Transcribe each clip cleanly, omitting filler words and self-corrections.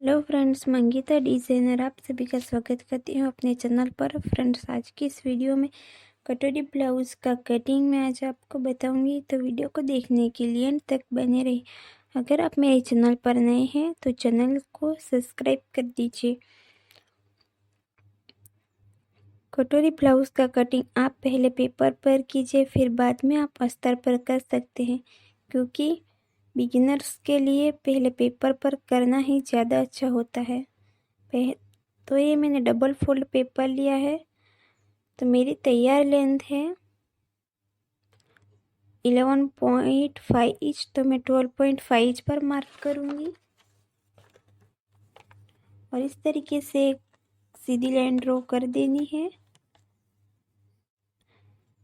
Hello friends, मंगीता designer आप सभी का स्वागत करती हूँ अपने चैनल पर। फ्रेंड्स, आज की इस वीडियो में कटोरी ब्लाउज़ का कटिंग मैं आज आपको बताऊंगी, तो वीडियो को देखने के लिए अंत तक बने रहिए। अगर आप मेरे चैनल पर नए हैं तो चैनल को सब्सक्राइब कर दीजिए। कटोरी ब्लाउज़ का कटिंग आप पहले पेपर पर कीजिए, फिर बाद में आप अस्तर पर कर सकते हैं, क्योंकि बिगिनर्स के लिए पहले पेपर पर करना ही ज़्यादा अच्छा होता है। तो ये मैंने डबल फोल्ड पेपर लिया है। तो मेरी तैयार लेंथ है 11.5 इंच, तो मैं 12.5 इंच पर मार्क करूँगी और इस तरीके से सीधी लाइन ड्रॉ कर देनी है।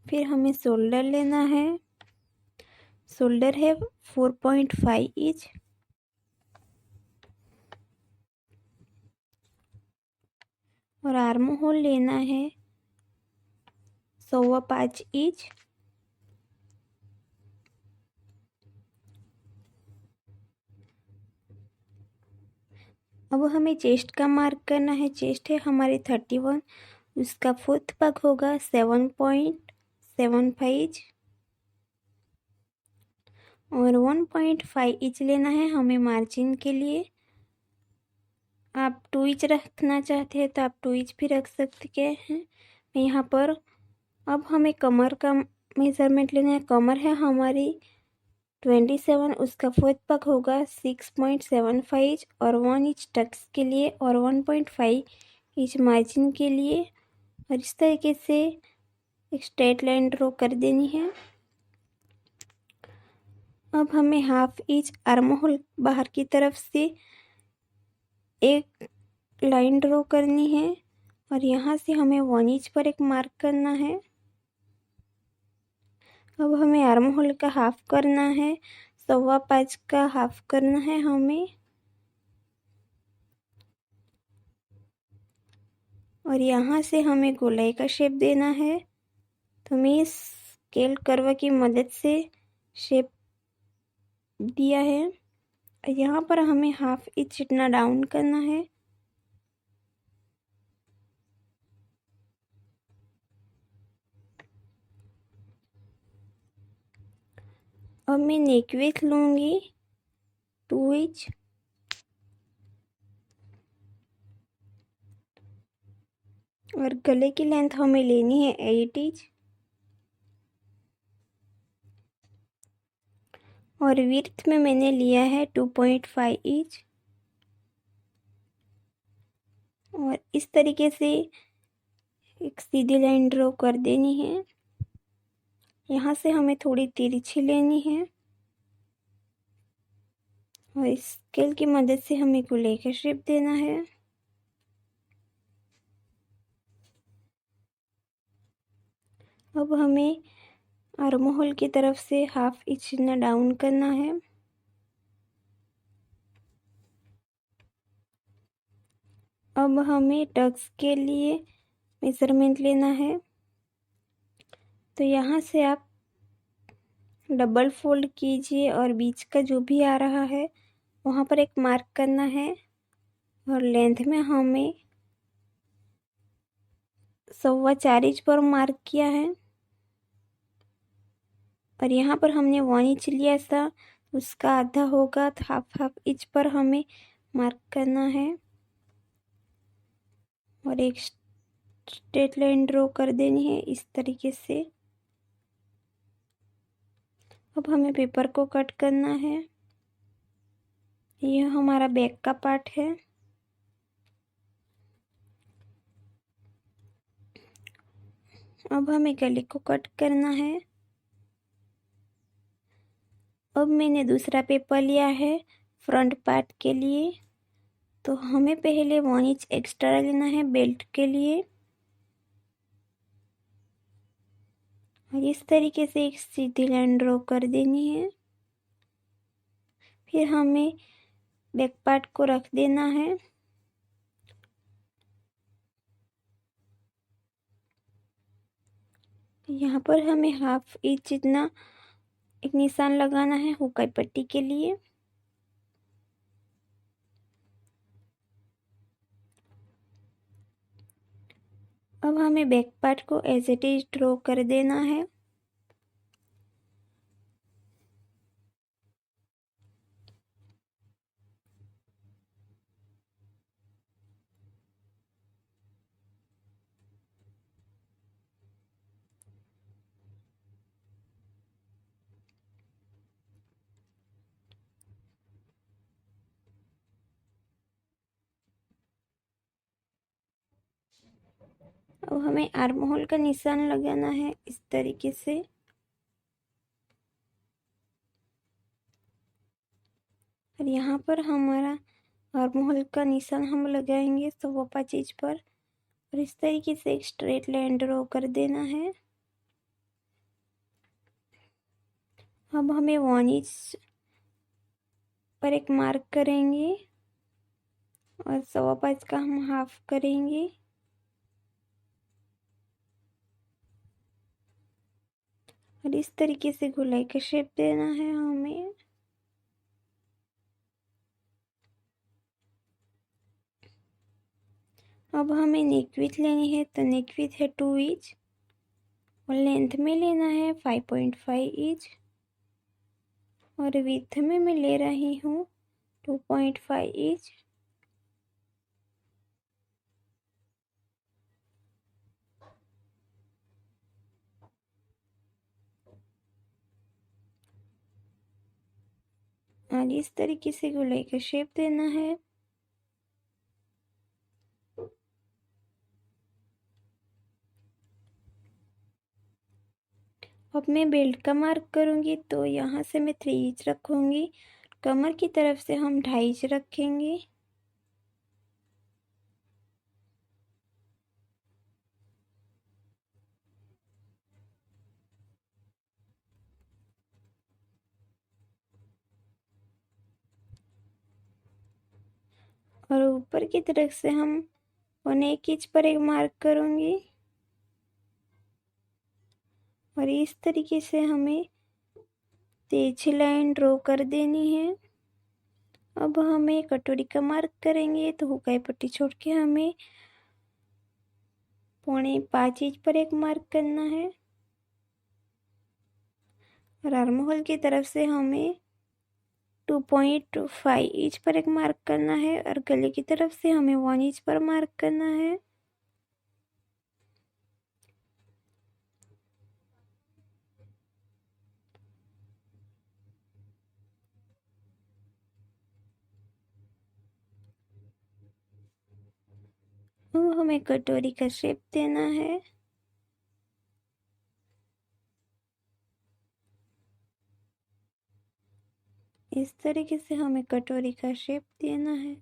फिर हमें शोल्डर लेना है। शोल्डर है 4.5 इंच और आर्म होल लेना है 5.25 इंच। अब हमें चेस्ट का मार्क करना है। चेस्ट है हमारी 31, उसका फोर्थ भाग होगा 7.75 इंच और 1.5 इंच लेना है हमें मार्जिन के लिए। आप 2 इंच रखना चाहते हैं तो आप 2 इंच भी रख सकते हैं। मैं यहाँ पर अब हमें कमर का मेज़रमेंट लेना है। कमर है हमारी 27, उसका फोर्थ भाग होगा 6.75 इंच और 1 इंच टक्स के लिए और 1.5 इंच मार्जिन के लिए। और इस तरीके से एक स्ट्रेट लाइन ड्रॉ कर देनी है। अब हमें हाफ इंच आर्म होल बाहर की तरफ से एक लाइन ड्रॉ करनी है और यहाँ से हमें 1 इंच पर एक मार्क करना है। अब हमें आर्म होल का हाफ करना है, 5.25 का हाफ करना है हमें। और यहाँ से हमें गोलाई का शेप देना है। तो मैं इस स्केल कर्व की मदद से शेप दिया है। यहाँ पर हमें हाफ इंच इतना डाउन करना है। अब मैं नेक विड्थ लूँगी 2 इंच और गले की लेंथ हमें लेनी है 8 इंच और विड्थ में मैंने लिया है 2.5 इंच। और इस तरीके से एक सीधी लाइन ड्रॉ कर देनी है। यहाँ से हमें थोड़ी तिरछी लेनी है और इस स्केल की मदद से हमें गोलाई का शेप देना है। अब हमें आर्म होल की तरफ से हाफ इंच इतना डाउन करना है। अब हमें टक्स के लिए मेजरमेंट लेना है। तो यहाँ से आप डबल फोल्ड कीजिए और बीच का जो भी आ रहा है वहाँ पर एक मार्क करना है और लेंथ में हमें 4.25 इंच पर मार्क किया है। और यहाँ पर हमने 1 इंच लिया था, उसका आधा होगा तो हाफ इंच पर हमें मार्क करना है और एक स्ट्रेट लाइन ड्रॉ कर देनी है इस तरीके से। अब हमें पेपर को कट करना है। यह हमारा बैक का पार्ट है। अब हमें गले को कट करना है। अब मैंने दूसरा पेपर लिया है फ्रंट पार्ट के लिए। तो हमें पहले 1 इंच एक्स्ट्रा लेना है बेल्ट के लिए और इस तरीके से एक सीधी लाइन ड्रॉ कर देनी है। फिर हमें बैक पार्ट को रख देना है। यहाँ पर हमें हाफ इंच जितना एक निशान लगाना है हुकाई पट्टी के लिए। अब हमें बैक पार्ट को एज इट इज ड्रॉ कर देना है। अब हमें आर्म होल का निशान लगाना है इस तरीके से। और यहाँ पर हमारा आर्म होल का निशान हम लगाएंगे सोफा चीज पर, और इस तरीके से एक स्ट्रेट लाइन ड्रॉ कर देना है। अब हमें 1 इंच पर एक मार्क करेंगे और 1.25 का हम हाफ करेंगे। और इस तरीके से गोलाई का शेप देना है हमें। अब हमें नेक विड्थ लेनी है, तो नेक विड्थ है 2 इंच और लेंथ में लेना है 5.5 इंच और विड्थ में मैं ले रही हूँ 2.5 इंच। और इस तरीके से गोलाई का शेप देना है। अब मैं बेल्ट का मार्क करूँगी, तो यहाँ से मैं 3 इंच रखूँगी। कमर की तरफ से हम 2.5 इंच रखेंगे। और ऊपर की तरफ से हम 1 इंच पर एक मार्क करूँगी। और इस तरीके से हमें तिरछी लाइन ड्रॉ कर देनी है। अब हमें कटोरी का मार्क करेंगे, तो हुकाई पट्टी छोड़ के हमें 4.5 इंच पर एक मार्क करना है। और आर्म होल की तरफ से हमें 2.5 इंच पर एक मार्क करना है और गले की तरफ से हमें 1 इंच पर मार्क करना है। अब हमें कटोरी का शेप देना है। इस तरीके से हमें कटोरी का शेप देना है।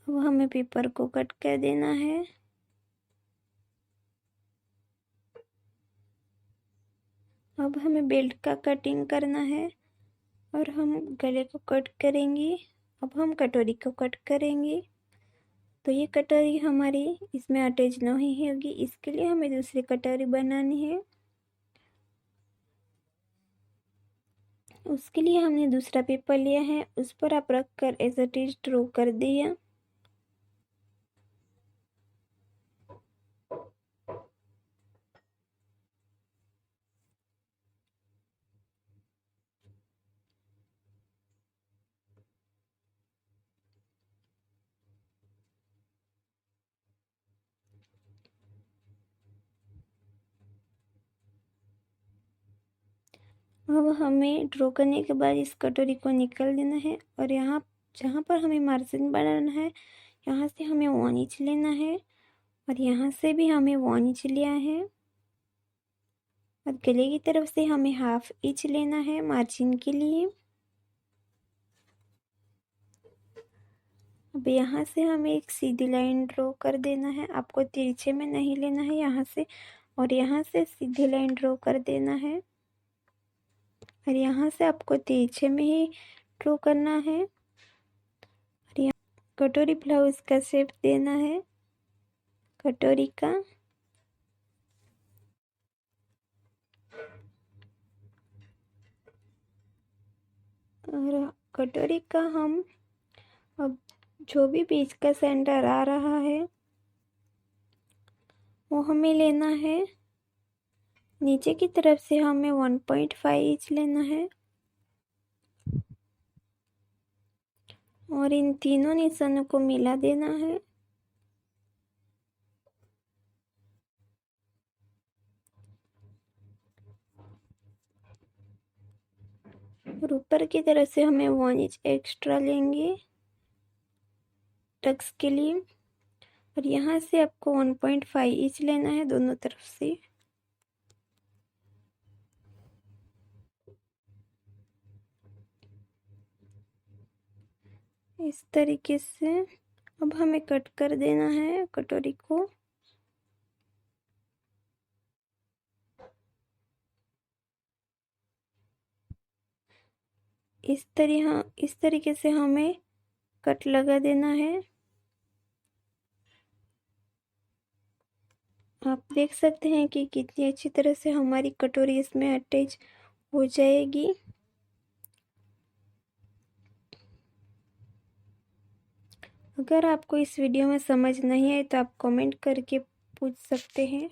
अब हमें पेपर को कट कर देना है। अब हमें बेल्ट का कटिंग करना है और हम गले को कट करेंगे। अब हम कटोरी को कट करेंगे, तो ये कटोरी हमारी इसमें अटैच नहीं होगी, इसके लिए हमें दूसरी कटोरी बनानी है। उसके लिए हमने दूसरा पेपर लिया है, उस पर आप रख कर एज इट इज ड्रॉ कर दिया। अब हमें ड्रॉ करने के बाद इस कटोरी को निकाल देना है और यहाँ जहाँ पर हमें मार्जिन बनाना है, यहाँ से हमें 1 इंच लेना है और यहाँ से भी हमें 1 इंच लिया है। और गले की तरफ से हमें हाफ इंच लेना है मार्जिन के लिए। अब यहाँ से हमें एक सीधी लाइन ड्रॉ कर देना है, आपको तिरछे में नहीं लेना है यहाँ से, और यहाँ से सीधी लाइन ड्रॉ कर देना है और यहाँ से आपको तिरछे में ही ड्रॉ करना है। और यहाँ कटोरी ब्लाउज का शेप देना है कटोरी का। और कटोरी का हम अब जो भी बीच का सेंटर आ रहा है वो हमें लेना है। नीचे की तरफ से हमें 1.5 इंच लेना है और इन तीनों निशानों को मिला देना है। और ऊपर की तरफ से हमें 1 इंच एक्स्ट्रा लेंगे टक्स के लिए और यहाँ से आपको 1.5 इंच लेना है दोनों तरफ से। इस तरीके से अब हमें कट कर देना है कटोरी को। इस तरीके से हमें कट लगा देना है। आप देख सकते हैं कि कितनी अच्छी तरह से हमारी कटोरी इसमें अटैच हो जाएगी। अगर आपको इस वीडियो में समझ नहीं आए तो आप कमेंट करके पूछ सकते हैं।